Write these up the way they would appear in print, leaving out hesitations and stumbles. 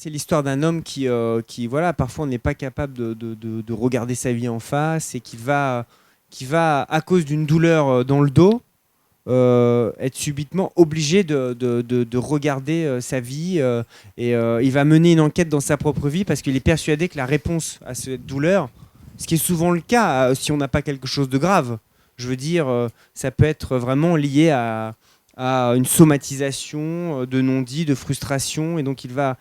c'est l'histoire d'un homme qui voilà, parfois n'est pas capable de regarder sa vie en face et qui va à cause d'une douleur dans le dos, être subitement obligé de regarder sa vie et il va mener une enquête dans sa propre vie parce qu'il est persuadé que la réponse à cette douleur, ce qui est souvent le cas si on n'a pas quelque chose de grave, je veux dire, ça peut être vraiment lié à une somatisation de non-dit, de frustration, et donc il va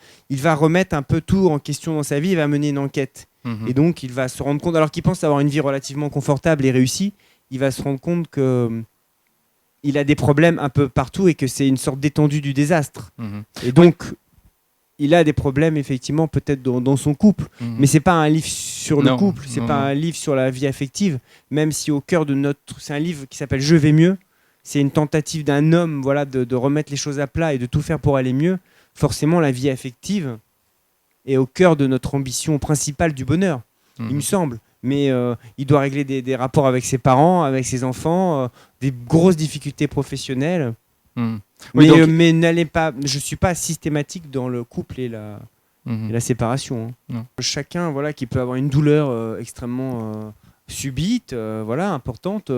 remettre un peu tout en question dans sa vie, il va mener une enquête. Et donc il va se rendre compte, alors qu'il pense avoir une vie relativement confortable et réussie, il va se rendre compte que il a des problèmes un peu partout et que c'est une sorte d'étendue du désastre. Et donc, il a des problèmes effectivement peut-être dans son couple, mais c'est pas un livre sur le couple, c'est pas un livre sur la vie affective, même si au cœur de c'est un livre qui s'appelle Je vais mieux. C'est une tentative d'un homme, voilà, de remettre les choses à plat et de tout faire pour aller mieux. Forcément, la vie affective est au cœur de notre ambition principale du bonheur, il me semble. Mais il doit régler des rapports avec ses parents, avec ses enfants, des grosses difficultés professionnelles. Mais n'allez pas, je ne suis pas systématique dans le couple et la séparation. Chacun, voilà, qui peut avoir une douleur extrêmement subite, voilà, importante.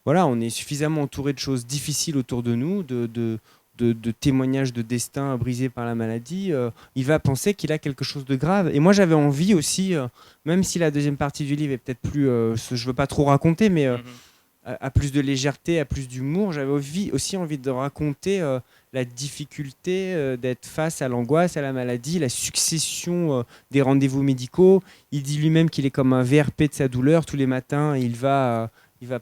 Voilà, on est suffisamment entouré de choses difficiles autour de nous, de témoignages de destin brisés par la maladie, il va penser qu'il a quelque chose de grave. Et moi, j'avais envie aussi, même si la deuxième partie du livre est peut-être plus, je ne veux pas trop raconter, mais à plus de légèreté, à plus d'humour, j'avais aussi envie de raconter la difficulté d'être face à l'angoisse, à la maladie, la succession des rendez-vous médicaux. Il dit lui-même qu'il est comme un VRP de sa douleur. Tous les matins, il va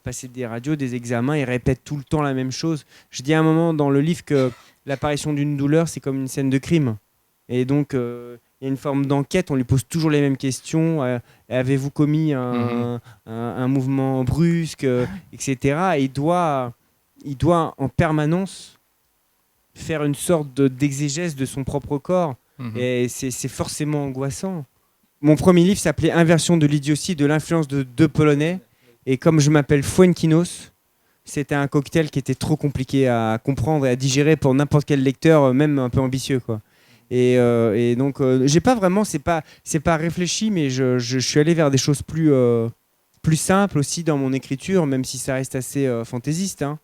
passer des radios, des examens, il répète tout le temps la même chose. Je dis à un moment dans le livre que l'apparition d'une douleur, c'est comme une scène de crime. Et donc, il y a une forme d'enquête, on lui pose toujours les mêmes questions. Avez-vous commis un mouvement brusque, etc. Et il doit en permanence faire une sorte d'exégèse de son propre corps. Et c'est forcément angoissant. Mon premier livre s'appelait Inversion de l'idiotie, de l'influence de deux Polonais. Et comme je m'appelle Fuenquinos, c'était un cocktail qui était trop compliqué à comprendre et à digérer pour n'importe quel lecteur, même un peu ambitieux, quoi. Et donc, j'ai pas vraiment, c'est pas réfléchi, mais je suis allé vers des choses plus simples aussi dans mon écriture, même si ça reste assez fantaisiste. Hein.